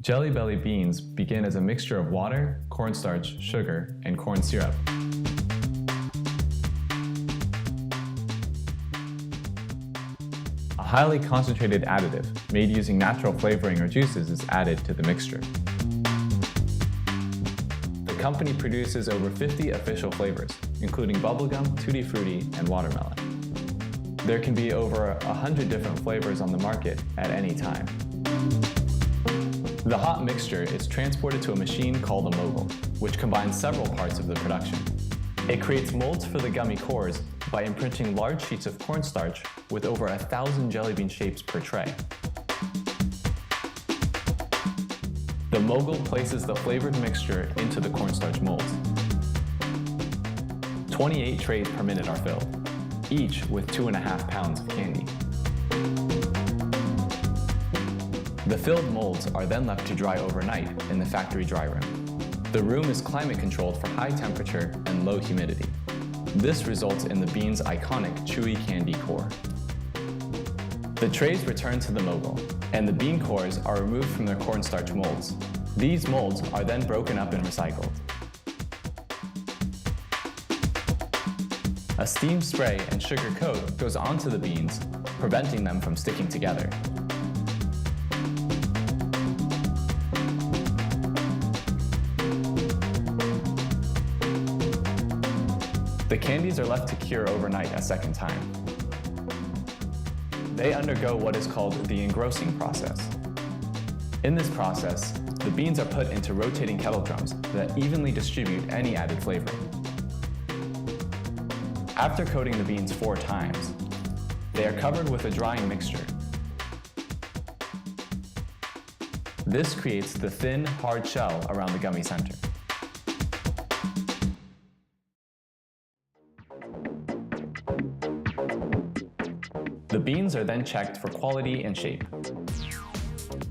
Jelly Belly beans begin as a mixture of water, cornstarch, sugar, and corn syrup. A highly concentrated additive, made using natural flavoring or juices, is added to the mixture. The company produces over 50 official flavors, including bubblegum, tutti frutti, and watermelon. There can be over 100 different flavors on the market at any time. The hot mixture is transported to a machine called a mogul, which combines several parts of the production. It creates molds for the gummy cores by imprinting large sheets of cornstarch with over 1,000 jelly bean shapes per tray. The mogul places the flavored mixture into the cornstarch molds. 28 trays per minute are filled, each with 2.5 pounds of candy. The filled molds are then left to dry overnight in the factory dry room. The room is climate controlled for high temperature and low humidity. This results in the bean's iconic chewy candy core. The trays return to the mogul, and the bean cores are removed from their cornstarch molds. These molds are then broken up and recycled. A steam spray and sugar coat goes onto the beans, preventing them from sticking together. The candies are left to cure overnight a second time. They undergo what is called the engrossing process. In this process, the beans are put into rotating kettle drums that evenly distribute any added flavoring. After coating the beans 4 times, they are covered with a drying mixture. This creates the thin, hard shell around the gummy center. The beans are then checked for quality and shape.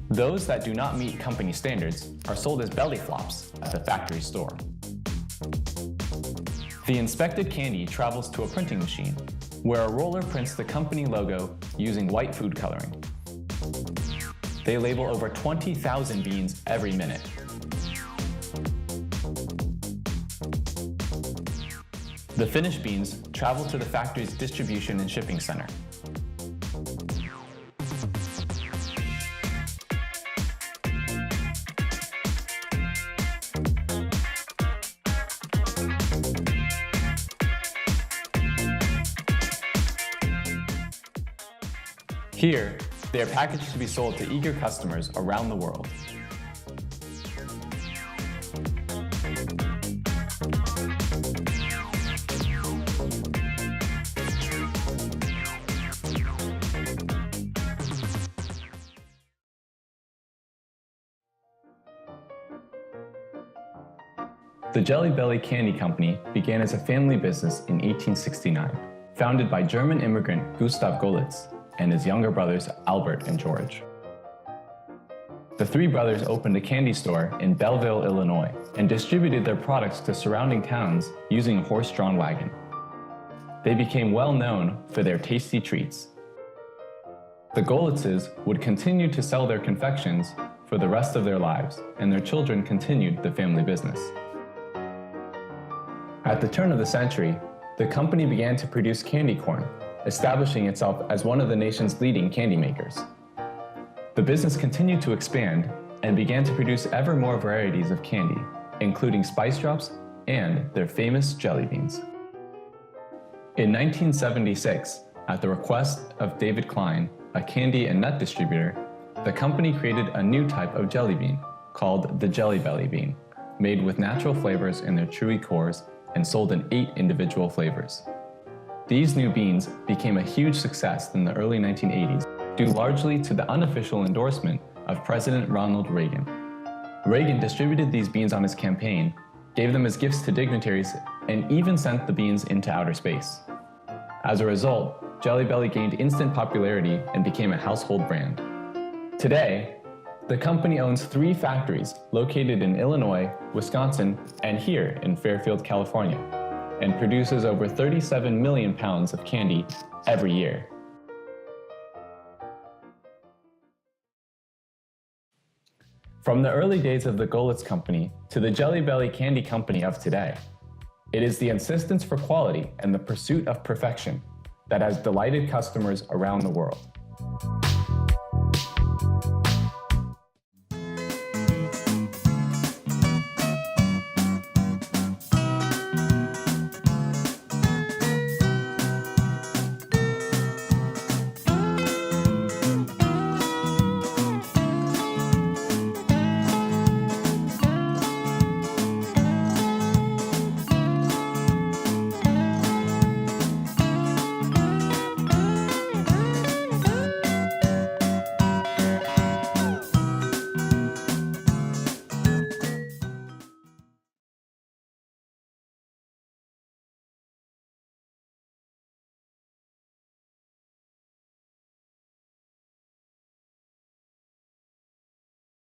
Those that do not meet company standards are sold as belly flops at the factory store. The inspected candy travels to a printing machine, where a roller prints the company logo using white food coloring. They label over 20,000 beans every minute. The finished beans travel to the factory's distribution and shipping center. Here, they are packaged to be sold to eager customers around the world. The Jelly Belly Candy Company began as a family business in 1869, founded by German immigrant Gustav Golitz and his younger brothers Albert and George. The 3 brothers opened a candy store in Belleville, Illinois, and distributed their products to surrounding towns using a horse-drawn wagon. They became well known for their tasty treats. The Golitzes would continue to sell their confections for the rest of their lives, and their children continued the family business. At the turn of the century, the company began to produce candy corn, establishing itself as one of the nation's leading candy makers. The business continued to expand and began to produce ever more varieties of candy, including spice drops and their famous jelly beans. In 1976, at the request of David Klein, a candy and nut distributor, the company created a new type of jelly bean called the Jelly Belly bean, made with natural flavors in their chewy cores and sold in 8 individual flavors. These new beans became a huge success in the early 1980s, due largely to the unofficial endorsement of President Ronald Reagan. Reagan distributed these beans on his campaign, gave them as gifts to dignitaries, and even sent the beans into outer space. As a result, Jelly Belly gained instant popularity and became a household brand. Today, the company owns 3 factories located in Illinois, Wisconsin, and here in Fairfield, California, and produces over 37 million pounds of candy every year. From the early days of the Gold's Company to the Jelly Belly candy company of today, it is the insistence for quality and the pursuit of perfection that has delighted customers around the world.